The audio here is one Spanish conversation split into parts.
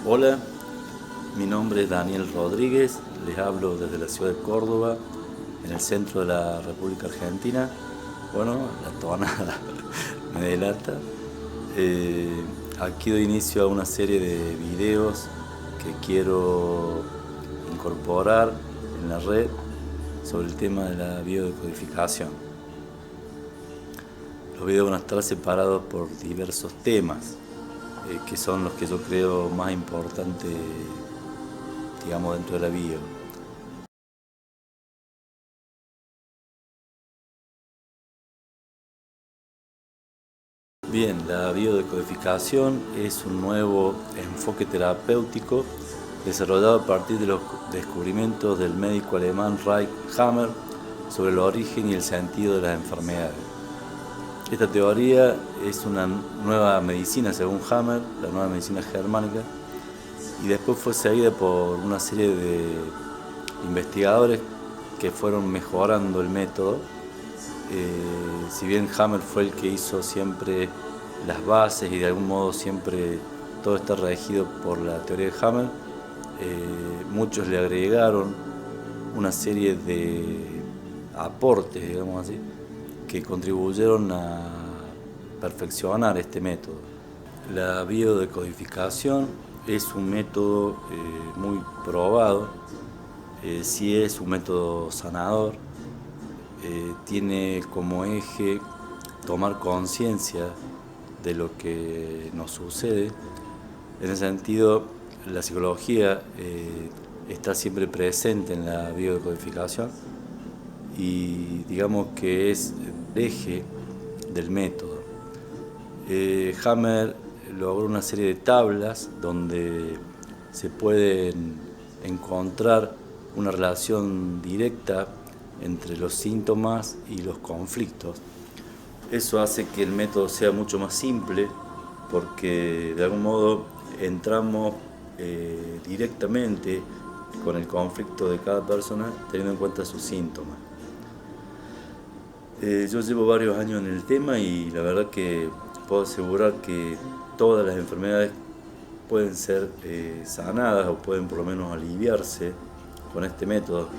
Hola, mi nombre es Daniel Rodríguez, les hablo desde la ciudad de Córdoba, en el centro de la República Argentina. Bueno, la tonada me delata. Eh, Aquí doy inicio a una serie de videos que quiero incorporar en la red sobre el tema de la biodecodificación. Los videos van a estar separados por diversos temas, que son los que yo creo más importantes, digamos, dentro de la bio. Bien, la biodecodificación es un nuevo enfoque terapéutico desarrollado a partir de los descubrimientos del médico alemán Reich Hammer sobre el origen y el sentido de las enfermedades. Esta teoría es una nueva medicina, según Hammer, la nueva medicina germánica, y después fue seguida por una serie de investigadores que fueron mejorando el método. Si bien Hammer fue el que hizo siempre las bases y de algún modo siempre todo está regido por la teoría de Hammer, muchos le agregaron una serie de aportes, digamos así, que contribuyeron a perfeccionar este método. La biodecodificación es un método muy probado, sí es un método sanador, tiene como eje tomar conciencia de lo que nos sucede. En ese sentido, la psicología está siempre presente en la biodecodificación y digamos que es el eje del método. Hammer logró una serie de tablas donde se pueden encontrar una relación directa entre los síntomas y los conflictos. Eso hace que el método sea mucho más simple porque de algún modo entramos directamente con el conflicto de cada persona teniendo en cuenta sus síntomas. Yo llevo varios años en el tema y la verdad que puedo asegurar que todas las enfermedades pueden ser sanadas o pueden por lo menos aliviarse con este método.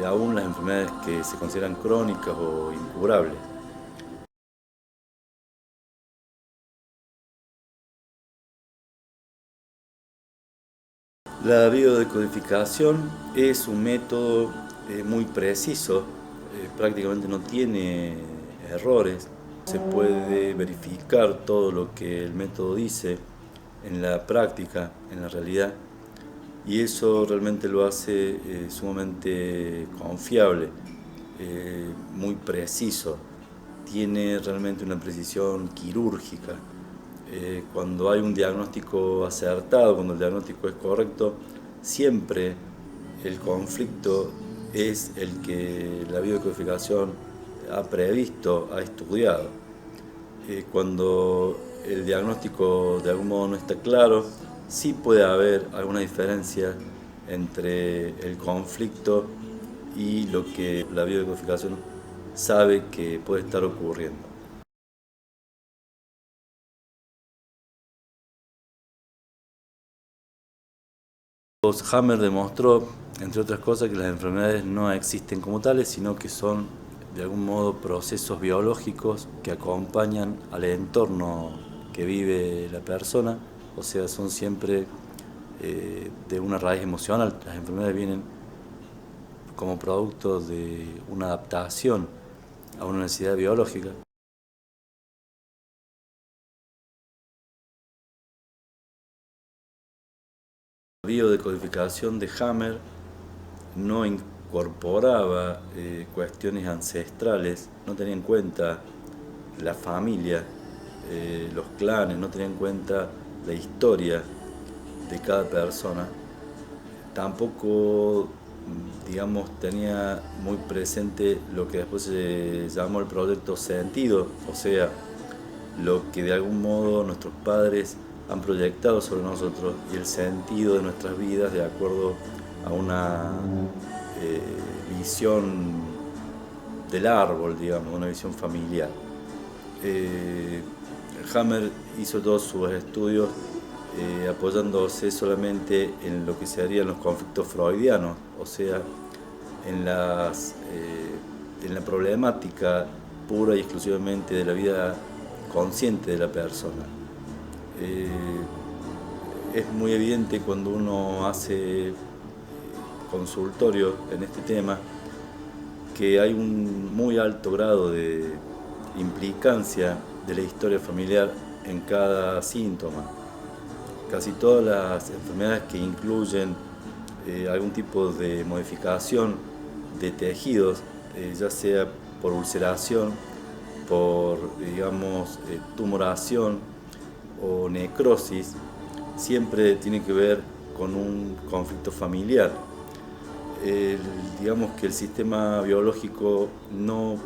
Aún las enfermedades que se consideran crónicas o incurables. La biodecodificación es un método muy preciso, prácticamente no tiene errores. Se puede verificar todo lo que el método dice en la práctica, en la realidad, y eso realmente lo hace sumamente confiable, muy preciso. Tiene realmente una precisión quirúrgica. Cuando hay un diagnóstico acertado, cuando el diagnóstico es correcto, siempre el conflicto es el que la biodecodificación ha previsto, ha estudiado. Cuando el diagnóstico de algún modo no está claro, sí puede haber alguna diferencia entre el conflicto y lo que la biodecodificación sabe que puede estar ocurriendo. Hammer demostró, entre otras cosas, que las enfermedades no existen como tales, sino que son de algún modo procesos biológicos que acompañan al entorno que vive la persona, o sea, son siempre de una raíz emocional. Las enfermedades vienen como producto de una adaptación a una necesidad biológica. La biodecodificación de Hammer no incorporaba cuestiones ancestrales, no tenía en cuenta la familia, los clanes, no tenía en cuenta la historia de cada persona. Tampoco, digamos, tenía muy presente lo que después se llamó el proyecto sentido, o sea, lo que de algún modo nuestros padres han proyectado sobre nosotros y el sentido de nuestras vidas de acuerdo a una eh, visión del árbol, digamos, una visión familiar. Eh, Hammer hizo todos sus estudios apoyándose solamente en lo que serían los conflictos freudianos, o sea, en la problemática pura y exclusivamente de la vida consciente de la persona. Es muy evidente cuando uno hace consultorio en este tema que hay un muy alto grado de implicancia de la historia familiar en cada síntoma. Casi todas las enfermedades que incluyen algún tipo de modificación de tejidos, ya sea por ulceración, por, digamos, tumoración o necrosis, siempre tiene que ver con un conflicto familiar. Digamos que el sistema biológico no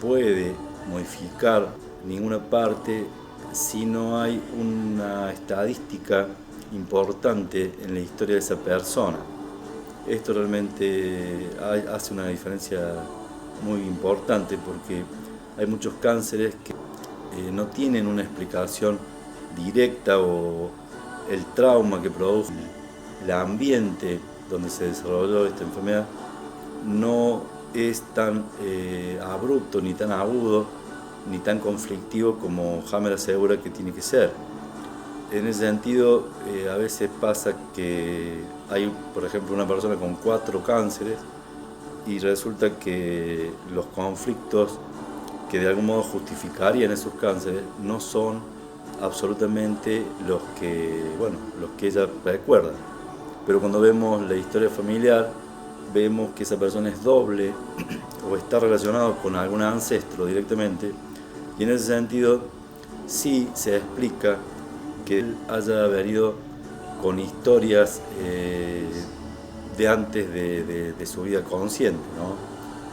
puede modificar ninguna parte si no hay una estadística importante en la historia de esa persona. Esto realmente hace una diferencia muy importante porque hay muchos cánceres que no tienen una explicación directa, o el trauma que produce el ambiente donde se desarrolló esta enfermedad no es tan abrupto, ni tan agudo, ni tan conflictivo como Hammer asegura que tiene que ser. En ese sentido, a veces pasa que hay, por ejemplo, una persona con 4 cánceres y resulta que los conflictos que de algún modo justificarían esos cánceres no son absolutamente los que ella recuerda. Pero cuando vemos la historia familiar, vemos que esa persona es doble o está relacionado con algún ancestro directamente, y en ese sentido sí se explica que él haya venido con historias de antes de su vida consciente, ¿no?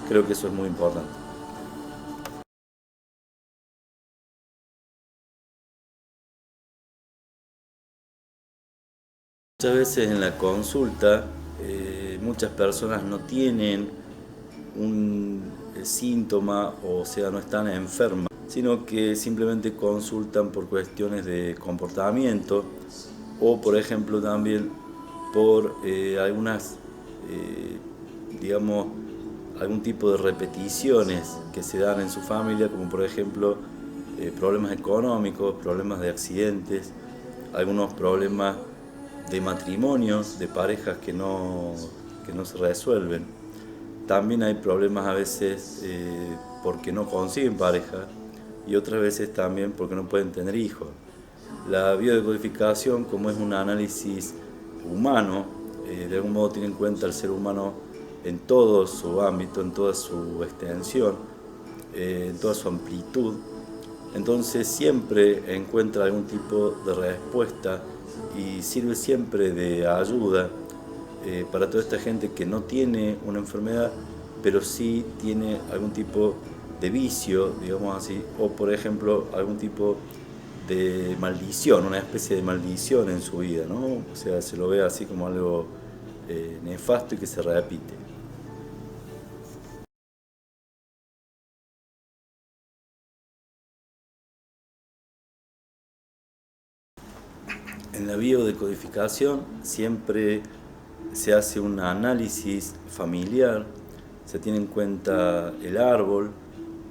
Creo que eso es muy importante. Muchas veces en la consulta muchas personas no tienen un síntoma, o sea, no están enfermas, sino que simplemente consultan por cuestiones de comportamiento, o por ejemplo también por algunas, digamos, algún tipo de repeticiones que se dan en su familia, como por ejemplo problemas económicos, problemas de accidentes, algunos problemas de matrimonios, de parejas que no se resuelven. También hay problemas a veces porque no consiguen pareja, y otras veces también porque no pueden tener hijos. La biodecodificación, como es un análisis humano, de algún modo tiene en cuenta al ser humano en todo su ámbito, en toda su extensión, en toda su amplitud. Entonces siempre encuentra algún tipo de respuesta y sirve siempre de ayuda para toda esta gente que no tiene una enfermedad, pero sí tiene algún tipo de vicio, digamos así, o por ejemplo algún tipo de maldición, una especie de maldición en su vida, ¿no? O sea, se lo ve así como algo nefasto y que se repite. En la biodecodificación siempre se hace un análisis familiar, se tiene en cuenta el árbol,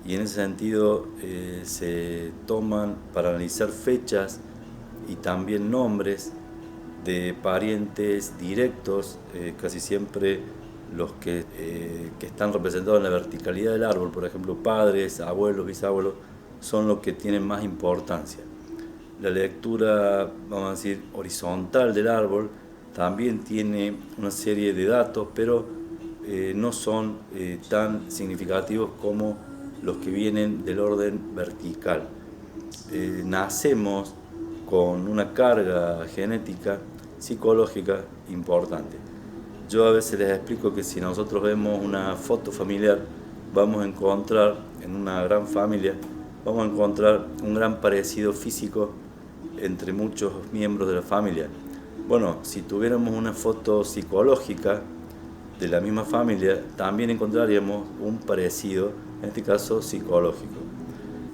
y en ese sentido se toman para analizar fechas y también nombres de parientes directos, casi siempre los que están representados en la verticalidad del árbol, por ejemplo padres, abuelos, bisabuelos, son los que tienen más importancia. La lectura, vamos a decir, horizontal del árbol también tiene una serie de datos, pero no son tan significativos como los que vienen del orden vertical. Nacemos con una carga genética, psicológica importante. Yo a veces les explico que si nosotros vemos una foto familiar, vamos a encontrar en una gran familia, vamos a encontrar un gran parecido físico entre muchos miembros de la familia. Bueno, si tuviéramos una foto psicológica de la misma familia, también encontraríamos un parecido, en este caso psicológico.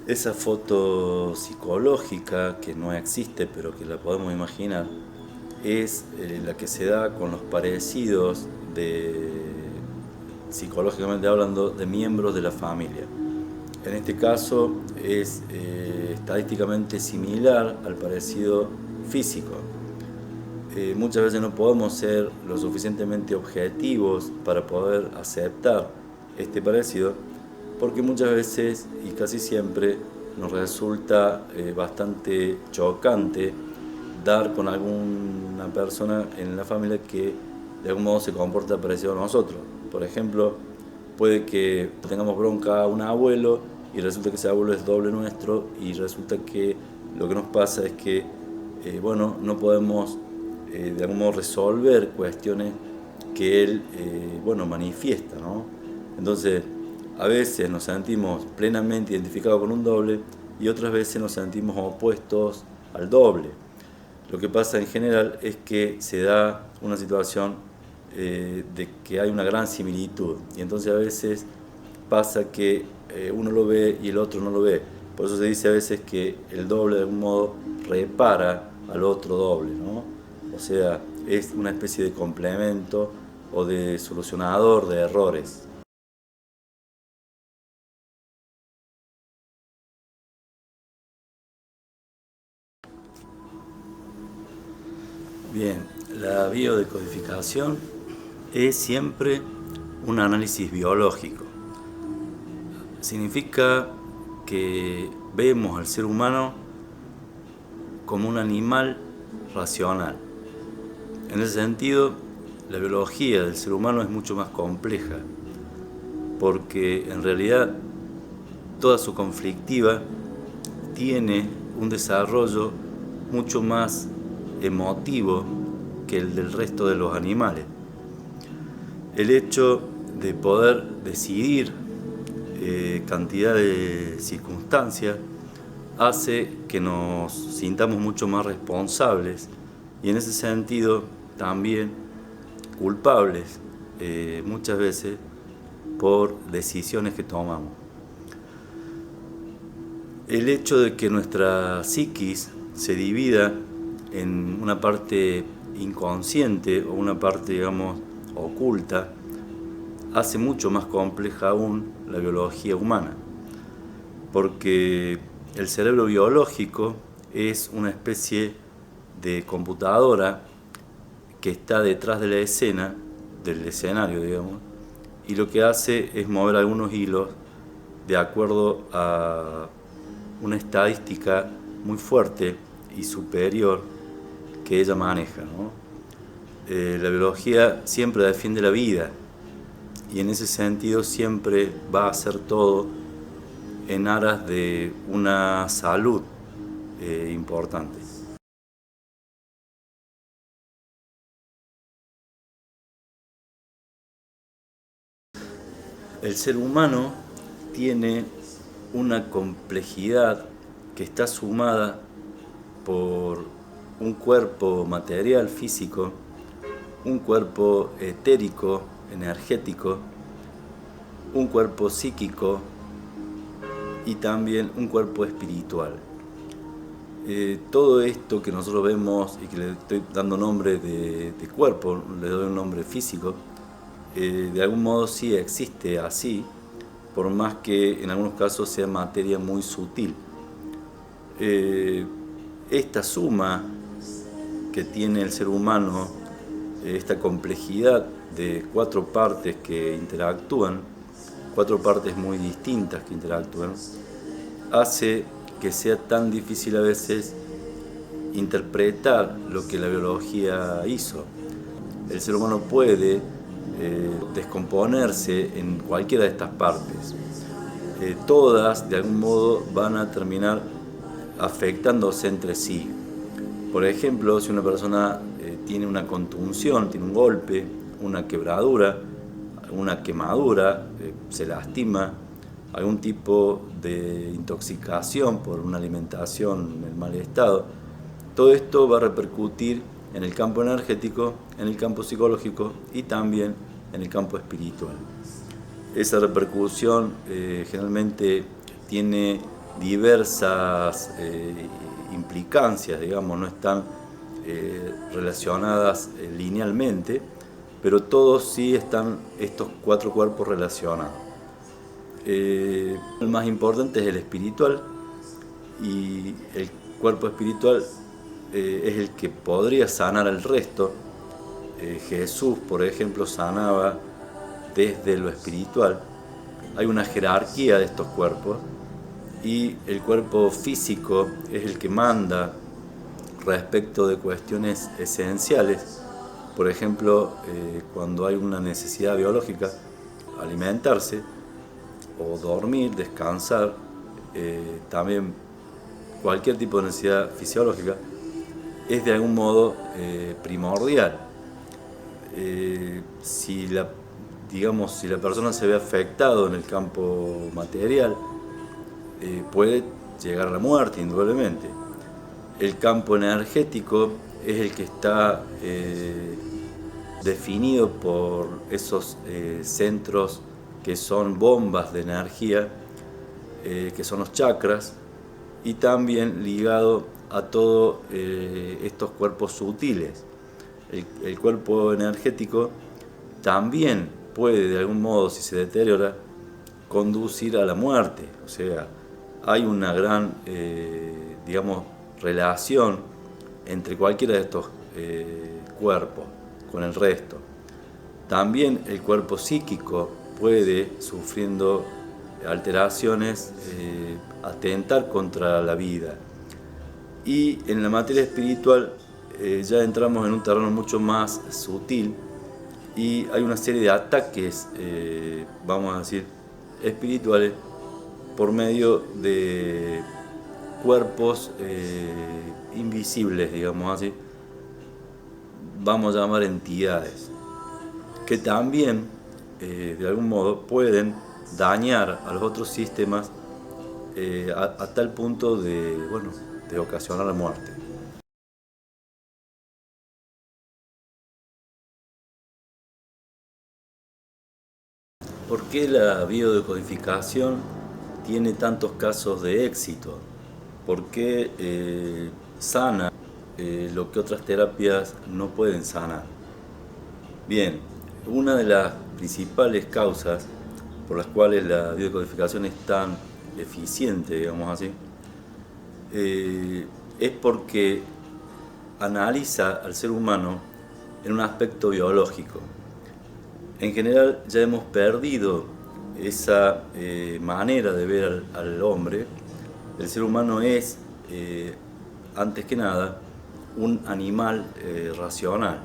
Esa foto psicológica, que no existe pero que la podemos imaginar, es la que se da con los parecidos psicológicamente hablando, de miembros de la familia. En este caso es estadísticamente similar al parecido físico. Muchas veces no podemos ser lo suficientemente objetivos para poder aceptar este parecido, porque muchas veces y casi siempre nos resulta bastante chocante dar con alguna persona en la familia que de algún modo se comporta parecido a nosotros. Por ejemplo, puede que tengamos bronca a un abuelo y resulta que ese abuelo es doble nuestro y resulta que lo que nos pasa es que no podemos de algún modo resolver cuestiones que él manifiesta, ¿no? Entonces, a veces nos sentimos plenamente identificados con un doble y otras veces nos sentimos opuestos al doble. Lo que pasa en general es que se da una situación de que hay una gran similitud y entonces a veces pasa que uno lo ve y el otro no lo ve. Por eso se dice a veces que el doble de algún modo repara al otro doble, ¿no? O sea, es una especie de complemento o de solucionador de errores. Bien, la biodecodificación es siempre un análisis biológico. Significa que vemos al ser humano como un animal racional. En ese sentido, la biología del ser humano es mucho más compleja, porque en realidad toda su conflictiva tiene un desarrollo mucho más emotivo que el del resto de los animales. El hecho de poder decidir cantidad de circunstancias hace que nos sintamos mucho más responsables y en ese sentido también culpables muchas veces por decisiones que tomamos. El hecho de que nuestra psiquis se divida en una parte inconsciente o una parte, digamos, oculta, hace mucho más compleja aún la biología humana, porque el cerebro biológico es una especie de computadora que está detrás de la escena, del escenario, digamos, y lo que hace es mover algunos hilos de acuerdo a una estadística muy fuerte y superior que ella maneja, ¿no? La biología siempre defiende la vida y en ese sentido siempre va a hacer todo en aras de una salud importante. El ser humano tiene una complejidad que está sumada por un cuerpo material, físico, un cuerpo etérico, energético, un cuerpo psíquico y también un cuerpo espiritual. Todo esto que nosotros vemos y que le estoy dando nombre de cuerpo, le doy un nombre físico, de algún modo sí existe así, por más que en algunos casos sea materia muy sutil. Esta suma que tiene el ser humano, esta complejidad de cuatro partes que interactúan, cuatro partes muy distintas que interactúan, hace que sea tan difícil a veces interpretar lo que la biología hizo. El ser humano puede descomponerse en cualquiera de estas partes. Todas de algún modo van a terminar afectándose entre sí. Por ejemplo, si una persona tiene una contunción, tiene un golpe, una quebradura, una quemadura, se lastima, algún tipo de intoxicación por una alimentación en mal estado, todo esto va a repercutir en el campo energético, en el campo psicológico y también en el campo espiritual. Esa repercusión generalmente tiene diversas implicancias, digamos, no están relacionadas linealmente, pero todos sí están estos 4 cuerpos relacionados. El más importante es el espiritual, y el cuerpo espiritual es el que podría sanar al resto. Jesús, por ejemplo, sanaba desde lo espiritual. Hay una jerarquía de estos cuerpos y el cuerpo físico es el que manda respecto de cuestiones esenciales. Por ejemplo, cuando hay una necesidad biológica, alimentarse o dormir, descansar, también cualquier tipo de necesidad fisiológica es de algún modo primordial. Si la persona se ve afectado en el campo material, puede llegar a la muerte, indudablemente. El campo energético es el que está definido por esos centros que son bombas de energía, que son los chakras, y también ligado a todos estos cuerpos sutiles. El cuerpo energético también puede, de algún modo, si se deteriora, conducir a la muerte. O sea, hay una gran, relación entre cualquiera de estos cuerpos con el resto. También el cuerpo psíquico puede, sufriendo alteraciones, atentar contra la vida. Y en la materia espiritual ya entramos en un terreno mucho más sutil y hay una serie de ataques, vamos a decir, espirituales por medio de cuerpos invisibles, digamos así, vamos a llamar entidades, que también de algún modo pueden dañar a los otros sistemas a tal punto de ocasionar la muerte. ¿Por qué la biodecodificación tiene tantos casos de éxito? ¿Por qué sana lo que otras terapias no pueden sanar? Bien, una de las principales causas por las cuales la biodecodificación es tan eficiente, digamos así, es porque analiza al ser humano en un aspecto biológico. En general ya hemos perdido esa manera de ver al hombre. El ser humano es, antes que nada, un animal racional.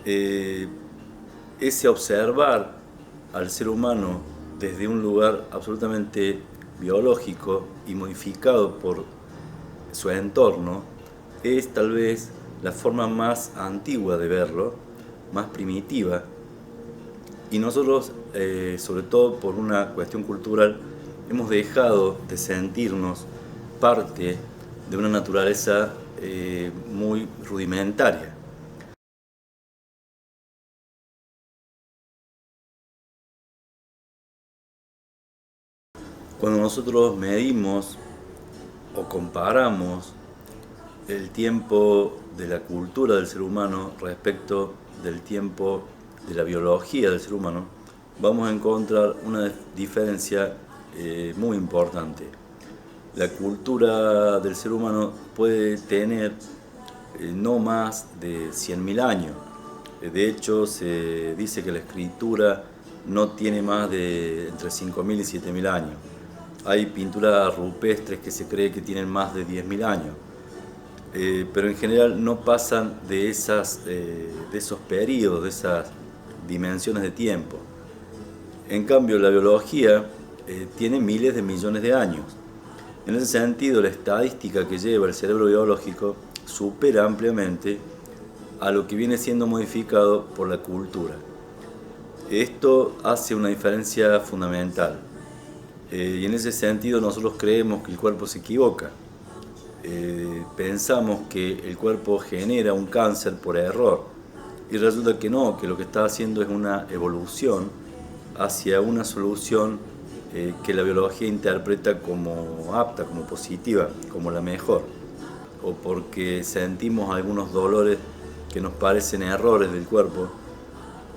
Ese observar al ser humano desde un lugar absolutamente biológico y modificado por su entorno es tal vez la forma más antigua de verlo, más primitiva. Y nosotros, sobre todo por una cuestión cultural, hemos dejado de sentirnos parte de una naturaleza muy rudimentaria. Cuando nosotros medimos o comparamos el tiempo de la cultura del ser humano respecto del tiempo de la biología del ser humano, vamos a encontrar una diferencia muy importante. La cultura del ser humano puede tener no más de 100.000 años. De hecho, se dice que la escritura no tiene más de entre 5.000 y 7.000 años. Hay pinturas rupestres que se cree que tienen más de 10.000 años. Pero en general no pasan de esos periodos, de esas dimensiones de tiempo. En cambio, la biología tiene miles de millones de años. En ese sentido, la estadística que lleva el cerebro biológico supera ampliamente a lo que viene siendo modificado por la cultura. Esto hace una diferencia fundamental. Y en ese sentido nosotros creemos que el cuerpo se equivoca. Pensamos que el cuerpo genera un cáncer por error y resulta que no, que lo que está haciendo es una evolución hacia una solución que la biología interpreta como apta, como positiva, como la mejor, o porque sentimos algunos dolores que nos parecen errores del cuerpo,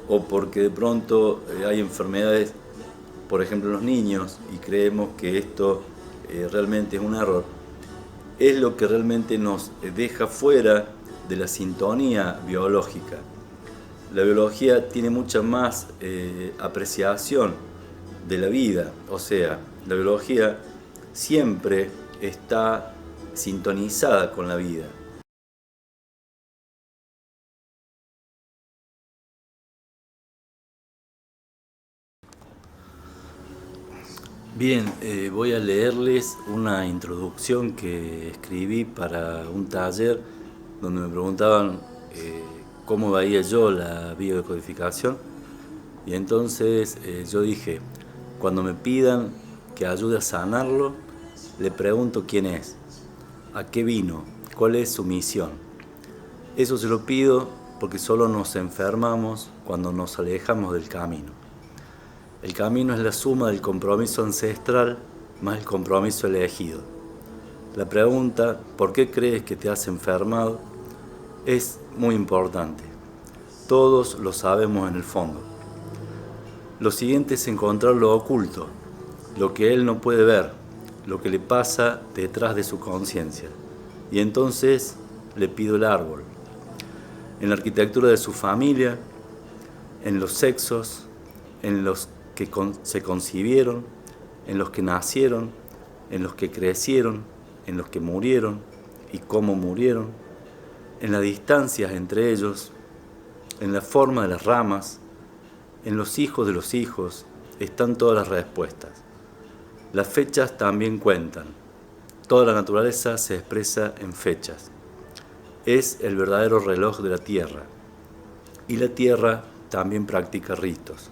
o porque de pronto hay enfermedades, por ejemplo en los niños, y creemos que esto realmente es un error, es lo que realmente nos deja fuera de la sintonía biológica. La biología tiene mucha más apreciación de la vida, o sea, la biología siempre está sintonizada con la vida. Bien, voy a leerles una introducción que escribí para un taller donde me preguntaban cómo veía yo la biodecodificación, y entonces yo dije, cuando me pidan que ayude a sanarlo, le pregunto quién es, a qué vino, cuál es su misión. Eso se lo pido porque solo nos enfermamos cuando nos alejamos del camino. El camino es la suma del compromiso ancestral más el compromiso elegido. La pregunta, ¿por qué crees que te has enfermado?, es muy importante. Todos lo sabemos en el fondo. Lo siguiente es encontrar lo oculto, lo que él no puede ver, lo que le pasa detrás de su conciencia. Y entonces le pido el árbol. En la arquitectura de su familia, en los sexos, en los que se concibieron, en los que nacieron, en los que crecieron, en los que murieron y cómo murieron, en las distancias entre ellos, en la forma de las ramas, en los hijos de los hijos, están todas las respuestas. Las fechas también cuentan. Toda la naturaleza se expresa en fechas. Es el verdadero reloj de la tierra. Y la tierra también practica ritos.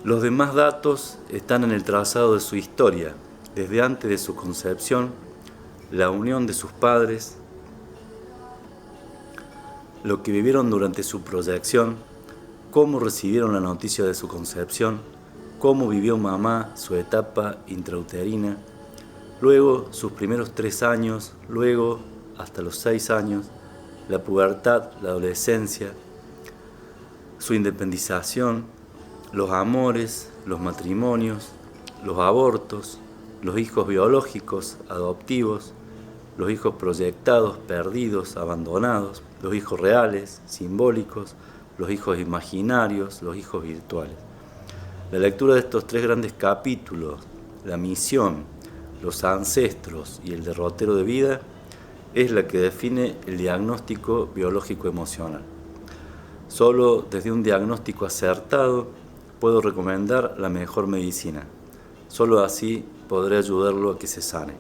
Los demás datos están en el trazado de su historia, desde antes de su concepción, la unión de sus padres, lo que vivieron durante su proyección, cómo recibieron la noticia de su concepción, cómo vivió mamá su etapa intrauterina, luego sus primeros 3 años, luego hasta los 6 años, la pubertad, la adolescencia, su independización, los amores, los matrimonios, los abortos, los hijos biológicos, adoptivos, los hijos proyectados, perdidos, abandonados, los hijos reales, simbólicos, los hijos imaginarios, los hijos virtuales. La lectura de estos 3 grandes capítulos, la misión, los ancestros y el derrotero de vida, es la que define el diagnóstico biológico emocional. Solo desde un diagnóstico acertado puedo recomendar la mejor medicina. Solo así podré ayudarlo a que se sane.